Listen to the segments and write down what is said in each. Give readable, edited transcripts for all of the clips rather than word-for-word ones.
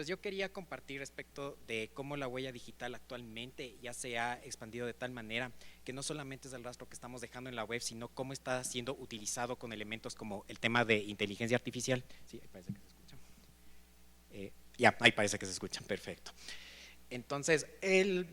Entonces yo quería compartir respecto de cómo la huella digital actualmente ya se ha expandido de tal manera que no solamente es el rastro que estamos dejando en la web, sino cómo está siendo utilizado con elementos como el tema de inteligencia artificial. Sí, ahí parece que se escucha. Ya, ahí parece que se escuchan, perfecto. Entonces,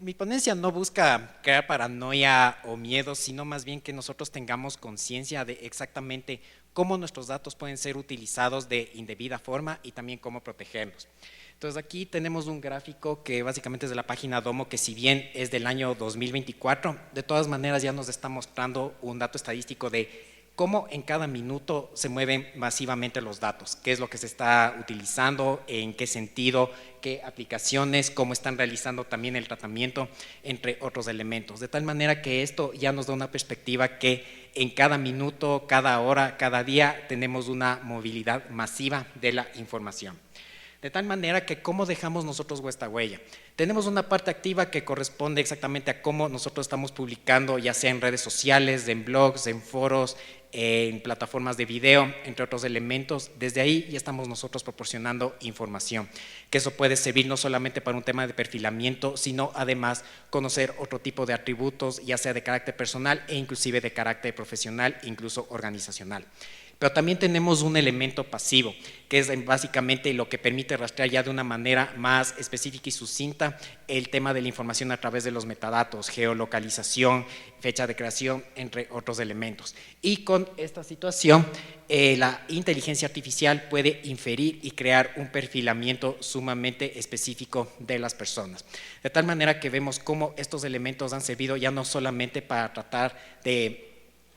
mi ponencia no busca crear paranoia o miedo, sino más bien que nosotros tengamos conciencia de exactamente cómo nuestros datos pueden ser utilizados de indebida forma y también cómo protegerlos. Entonces, aquí tenemos un gráfico que básicamente es de la página Domo, que si bien es del año 2024, de todas maneras ya nos está mostrando un dato estadístico de cómo en cada minuto se mueven masivamente los datos, qué es lo que se está utilizando, en qué sentido, qué aplicaciones, cómo están realizando también el tratamiento, entre otros elementos. De tal manera que esto ya nos da una perspectiva que en cada minuto, cada hora, cada día tenemos una movilidad masiva de la información. De tal manera que cómo dejamos nosotros nuestra huella. Tenemos una parte activa que corresponde exactamente a cómo nosotros estamos publicando, ya sea en redes sociales, en blogs, en foros, en plataformas de video, entre otros elementos. Desde ahí ya estamos nosotros proporcionando información, que eso puede servir no solamente para un tema de perfilamiento, sino además conocer otro tipo de atributos, ya sea de carácter personal e inclusive de carácter profesional, incluso organizacional. Pero también tenemos un elemento pasivo, que es básicamente lo que permite rastrear ya de una manera más específica y sucinta el tema de la información a través de los metadatos, geolocalización, fecha de creación, entre otros elementos. Y con esta situación, la inteligencia artificial puede inferir y crear un perfilamiento sumamente específico de las personas. De tal manera que vemos cómo estos elementos han servido ya no solamente para tratar de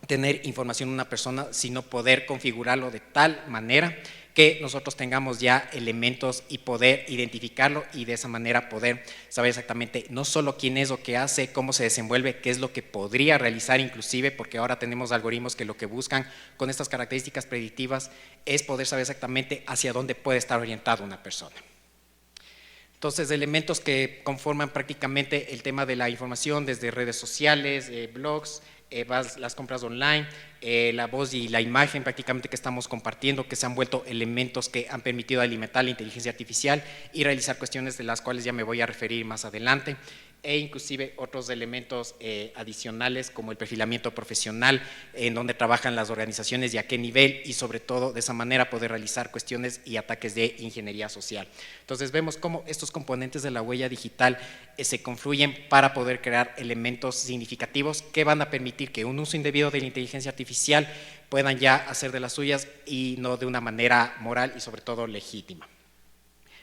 tener información de una persona, sino poder configurarlo de tal manera que nosotros tengamos ya elementos y poder identificarlo y de esa manera poder saber exactamente no solo quién es o qué hace, cómo se desenvuelve, qué es lo que podría realizar inclusive, porque ahora tenemos algoritmos que lo que buscan con estas características predictivas es poder saber exactamente hacia dónde puede estar orientada una persona. Entonces, elementos que conforman prácticamente el tema de la información desde redes sociales, blogs, las compras online, la voz y la imagen prácticamente que estamos compartiendo, que se han vuelto elementos que han permitido alimentar la inteligencia artificial y realizar cuestiones de las cuales ya me voy a referir más adelante, e inclusive otros elementos adicionales como el perfilamiento profesional, en donde trabajan las organizaciones y a qué nivel, y sobre todo de esa manera poder realizar cuestiones y ataques de ingeniería social. Entonces vemos cómo estos componentes de la huella digital se confluyen para poder crear elementos significativos que van a permitir que un uso indebido de la inteligencia artificial puedan ya hacer de las suyas y no de una manera moral y sobre todo legítima.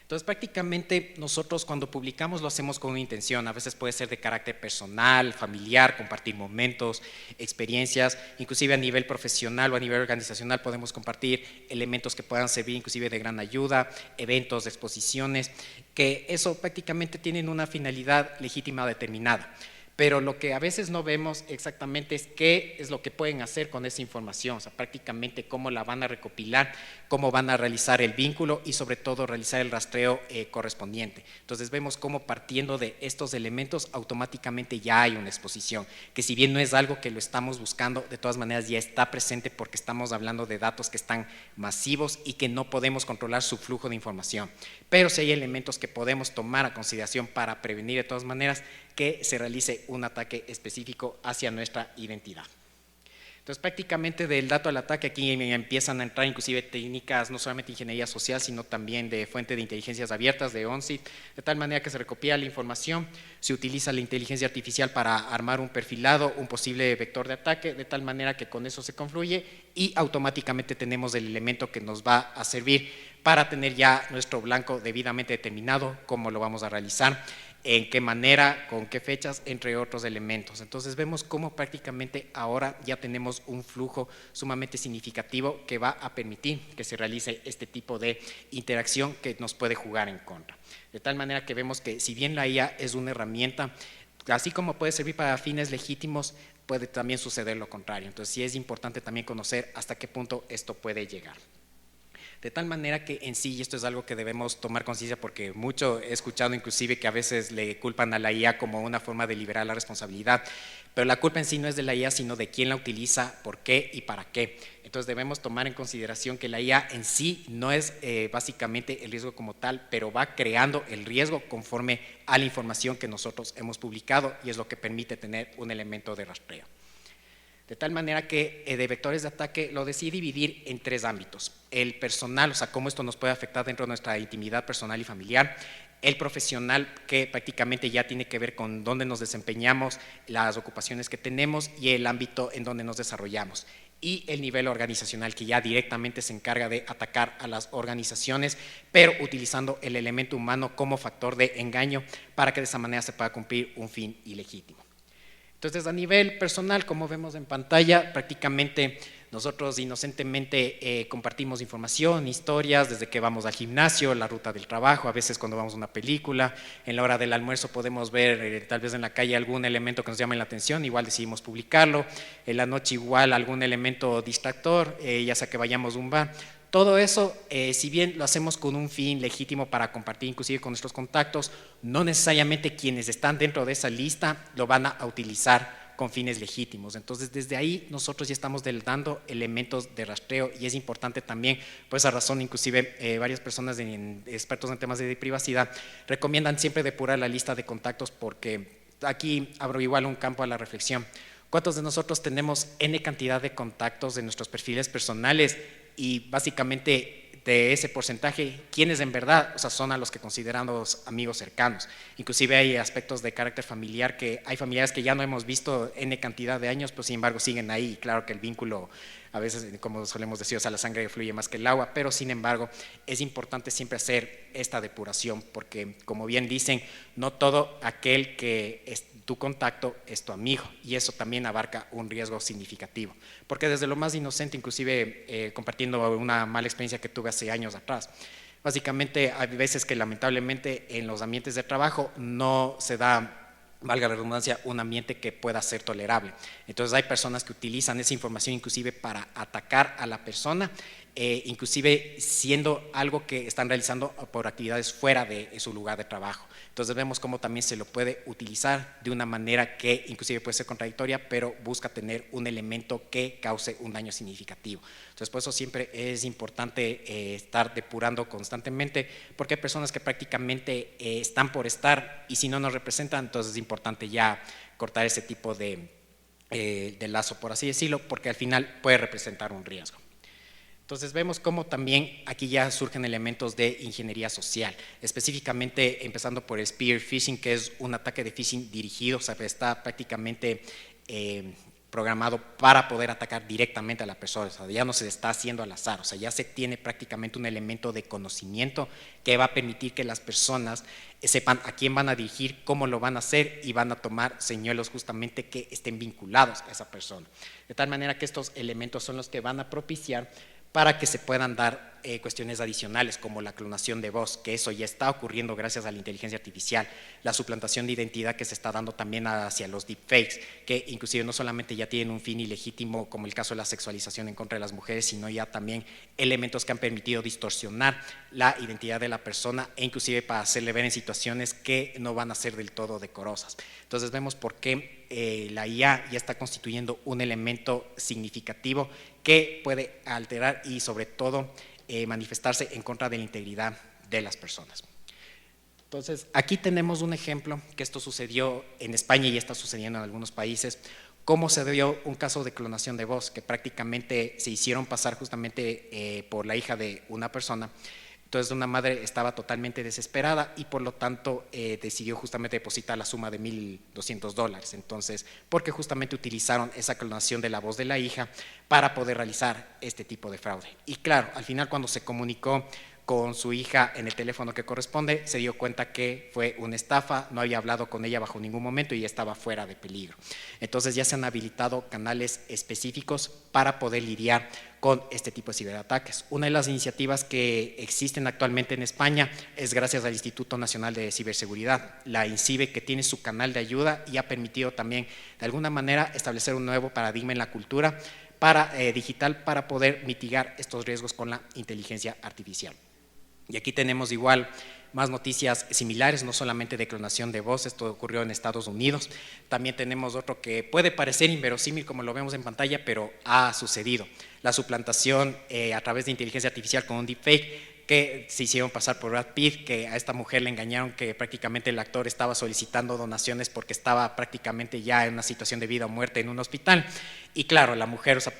Entonces, prácticamente nosotros cuando publicamos lo hacemos con una intención, a veces puede ser de carácter personal, familiar, compartir momentos, experiencias, inclusive a nivel profesional o a nivel organizacional podemos compartir elementos que puedan servir inclusive de gran ayuda, eventos, exposiciones, que eso prácticamente tienen una finalidad legítima determinada. Pero lo que a veces no vemos exactamente es qué es lo que pueden hacer con esa información, o sea, prácticamente cómo la van a recopilar, cómo van a realizar el vínculo y sobre todo realizar el rastreo correspondiente. Entonces vemos cómo partiendo de estos elementos automáticamente ya hay una exposición, que si bien no es algo que lo estamos buscando, de todas maneras ya está presente porque estamos hablando de datos que están masivos y que no podemos controlar su flujo de información. Pero si hay elementos que podemos tomar a consideración para prevenir de todas maneras que se realice un ataque específico hacia nuestra identidad. Entonces, prácticamente del dato al ataque aquí empiezan a entrar inclusive técnicas no solamente de ingeniería social, sino también de fuente de inteligencias abiertas, de ONSIT, de tal manera que se recopila la información, se utiliza la inteligencia artificial para armar un perfilado, un posible vector de ataque, de tal manera que con eso se confluye y automáticamente tenemos el elemento que nos va a servir para tener ya nuestro blanco debidamente determinado, cómo lo vamos a realizar, en qué manera, con qué fechas, entre otros elementos. Entonces vemos cómo prácticamente ahora ya tenemos un flujo sumamente significativo que va a permitir que se realice este tipo de interacción que nos puede jugar en contra. De tal manera que vemos que si bien la IA es una herramienta, así como puede servir para fines legítimos, puede también suceder lo contrario. Entonces sí es importante también conocer hasta qué punto esto puede llegar. De tal manera que en sí, y esto es algo que debemos tomar conciencia porque mucho he escuchado inclusive que a veces le culpan a la IA como una forma de liberar la responsabilidad, pero la culpa en sí no es de la IA, sino de quién la utiliza, por qué y para qué. Entonces debemos tomar en consideración que la IA en sí no es básicamente el riesgo como tal, pero va creando el riesgo conforme a la información que nosotros hemos publicado y es lo que permite tener un elemento de rastreo. De tal manera que de vectores de ataque lo decidí dividir en 3 ámbitos. El personal, o sea, cómo esto nos puede afectar dentro de nuestra intimidad personal y familiar. El profesional, que prácticamente ya tiene que ver con dónde nos desempeñamos, las ocupaciones que tenemos y el ámbito en donde nos desarrollamos. Y el nivel organizacional, que ya directamente se encarga de atacar a las organizaciones, pero utilizando el elemento humano como factor de engaño para que de esa manera se pueda cumplir un fin ilegítimo. Entonces, a nivel personal, como vemos en pantalla, prácticamente nosotros inocentemente compartimos información, historias, desde que vamos al gimnasio, la ruta del trabajo, a veces cuando vamos a una película, en la hora del almuerzo podemos ver tal vez en la calle algún elemento que nos llame la atención, igual decidimos publicarlo, en la noche igual algún elemento distractor, ya sea que vayamos a un bar. Todo eso, si bien lo hacemos con un fin legítimo para compartir inclusive con nuestros contactos, no necesariamente quienes están dentro de esa lista lo van a utilizar con fines legítimos. Entonces, desde ahí nosotros ya estamos dando elementos de rastreo y es importante también, por esa razón, inclusive varias personas expertos en temas de privacidad recomiendan siempre depurar la lista de contactos porque aquí abro igual un campo a la reflexión. ¿Cuántos de nosotros tenemos N cantidad de contactos en nuestros perfiles personales? Y básicamente de ese porcentaje, ¿quiénes en verdad? O sea, son a los que consideramos amigos cercanos. Inclusive hay aspectos de carácter familiar que hay familiares que ya no hemos visto N cantidad de años, pero sin embargo siguen ahí. Y claro que el vínculo, a veces, como solemos decir, o sea, la sangre fluye más que el agua, pero sin embargo es importante siempre hacer esta depuración, porque como bien dicen, no todo aquel que tu contacto es tu amigo y eso también abarca un riesgo significativo, porque desde lo más inocente, inclusive compartiendo una mala experiencia que tuve hace años atrás, básicamente hay veces que lamentablemente en los ambientes de trabajo no se da, valga la redundancia, un ambiente que pueda ser tolerable. Entonces hay personas que utilizan esa información inclusive para atacar a la persona, inclusive siendo algo que están realizando por actividades fuera de su lugar de trabajo. Entonces vemos cómo también se lo puede utilizar de una manera que inclusive puede ser contradictoria, pero busca tener un elemento que cause un daño significativo. Entonces por eso siempre es importante estar depurando constantemente, porque hay personas que prácticamente están por estar y si no nos representan, entonces es importante ya cortar ese tipo de lazo, por así decirlo, porque al final puede representar un riesgo. Entonces vemos cómo también aquí ya surgen elementos de ingeniería social, específicamente empezando por el spear phishing, que es un ataque de phishing dirigido, o sea, está prácticamente programado para poder atacar directamente a la persona, o sea, ya no se está haciendo al azar, o sea, ya se tiene prácticamente un elemento de conocimiento que va a permitir que las personas sepan a quién van a dirigir, cómo lo van a hacer y van a tomar señuelos justamente que estén vinculados a esa persona. De tal manera que estos elementos son los que van a propiciar para que se puedan dar cuestiones adicionales como la clonación de voz, que eso ya está ocurriendo gracias a la inteligencia artificial, la suplantación de identidad que se está dando también hacia los deepfakes, que inclusive no solamente ya tienen un fin ilegítimo como el caso de la sexualización en contra de las mujeres, sino ya también elementos que han permitido distorsionar la identidad de la persona e inclusive para hacerle ver en situaciones que no van a ser del todo decorosas. Entonces vemos por qué la IA ya está constituyendo un elemento significativo que puede alterar y sobre todo manifestarse en contra de la integridad de las personas. Entonces, aquí tenemos un ejemplo que esto sucedió en España y está sucediendo en algunos países, cómo se dio un caso de clonación de voz, que prácticamente se hicieron pasar justamente por la hija de una persona. Entonces una madre estaba totalmente desesperada y por lo tanto decidió justamente depositar la suma de $1,200, entonces, porque justamente utilizaron esa clonación de la voz de la hija para poder realizar este tipo de fraude. Y claro, al final cuando se comunicó con su hija en el teléfono que corresponde, se dio cuenta que fue una estafa, no había hablado con ella bajo ningún momento y estaba fuera de peligro. Entonces ya se han habilitado canales específicos para poder lidiar con este tipo de ciberataques. Una de las iniciativas que existen actualmente en España es gracias al Instituto Nacional de Ciberseguridad, la INCIBE, que tiene su canal de ayuda y ha permitido también de alguna manera establecer un nuevo paradigma en la cultura digital para poder mitigar estos riesgos con la inteligencia artificial. Y aquí tenemos igual más noticias similares, no solamente de clonación de voz, esto ocurrió en Estados Unidos, también tenemos otro que puede parecer inverosímil como lo vemos en pantalla, pero ha sucedido, la suplantación a través de inteligencia artificial con un deepfake, que se hicieron pasar por Brad Pitt, que a esta mujer le engañaron que prácticamente el actor estaba solicitando donaciones porque estaba prácticamente ya en una situación de vida o muerte en un hospital, y claro, la mujer, o sea,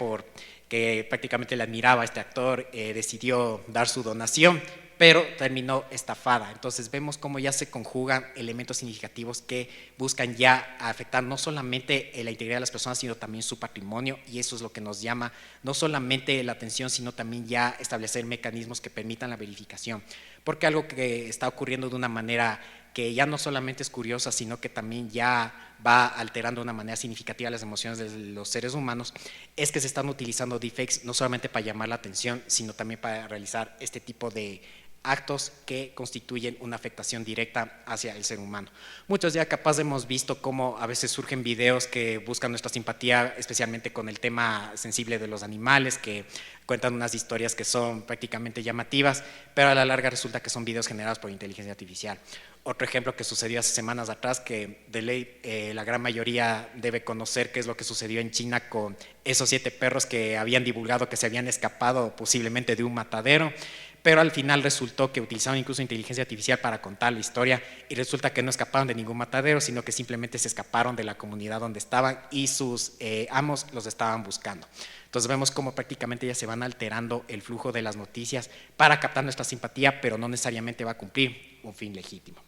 que prácticamente le admiraba a este actor, decidió dar su donación, pero terminó estafada. Entonces vemos cómo ya se conjugan elementos significativos que buscan ya afectar no solamente la integridad de las personas, sino también su patrimonio, y eso es lo que nos llama no solamente la atención, sino también ya establecer mecanismos que permitan la verificación, porque algo que está ocurriendo de una manera que ya no solamente es curiosa, sino que también ya va alterando de una manera significativa las emociones de los seres humanos, es que se están utilizando deepfakes no solamente para llamar la atención, sino también para realizar este tipo de actos que constituyen una afectación directa hacia el ser humano. Muchos ya capaz hemos visto cómo a veces surgen videos que buscan nuestra simpatía, especialmente con el tema sensible de los animales, que cuentan unas historias que son prácticamente llamativas, pero a la larga resulta que son videos generados por inteligencia artificial. Otro ejemplo que sucedió hace semanas atrás, que de ley la gran mayoría debe conocer, qué es lo que sucedió en China con esos 7 perros que habían divulgado que se habían escapado posiblemente de un matadero, pero al final resultó que utilizaron incluso inteligencia artificial para contar la historia, y resulta que no escaparon de ningún matadero, sino que simplemente se escaparon de la comunidad donde estaban y sus amos los estaban buscando. Entonces vemos cómo prácticamente ya se van alterando el flujo de las noticias para captar nuestra simpatía, pero no necesariamente va a cumplir un fin legítimo.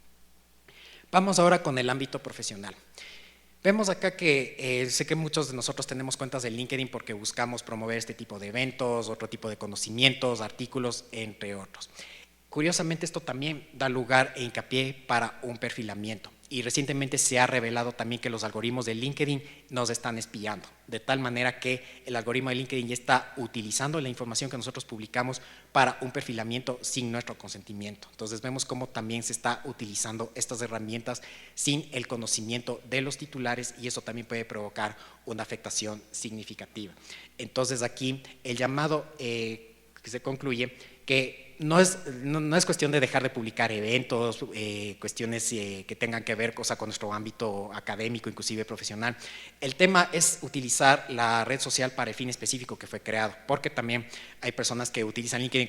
Vamos ahora con el ámbito profesional. Vemos acá que sé que muchos de nosotros tenemos cuentas de LinkedIn porque buscamos promover este tipo de eventos, otro tipo de conocimientos, artículos, entre otros. Curiosamente, esto también da lugar e hincapié para un perfilamiento, y recientemente se ha revelado también que los algoritmos de LinkedIn nos están espiando, de tal manera que el algoritmo de LinkedIn ya está utilizando la información que nosotros publicamos para un perfilamiento sin nuestro consentimiento. Entonces vemos cómo también se está utilizando estas herramientas sin el conocimiento de los titulares, y eso también puede provocar una afectación significativa. Entonces aquí el llamado que se concluye que no es cuestión de dejar de publicar eventos, cuestiones que tengan que ver con nuestro ámbito académico, inclusive profesional. El tema es utilizar la red social para el fin específico que fue creado, porque también hay personas que utilizan LinkedIn como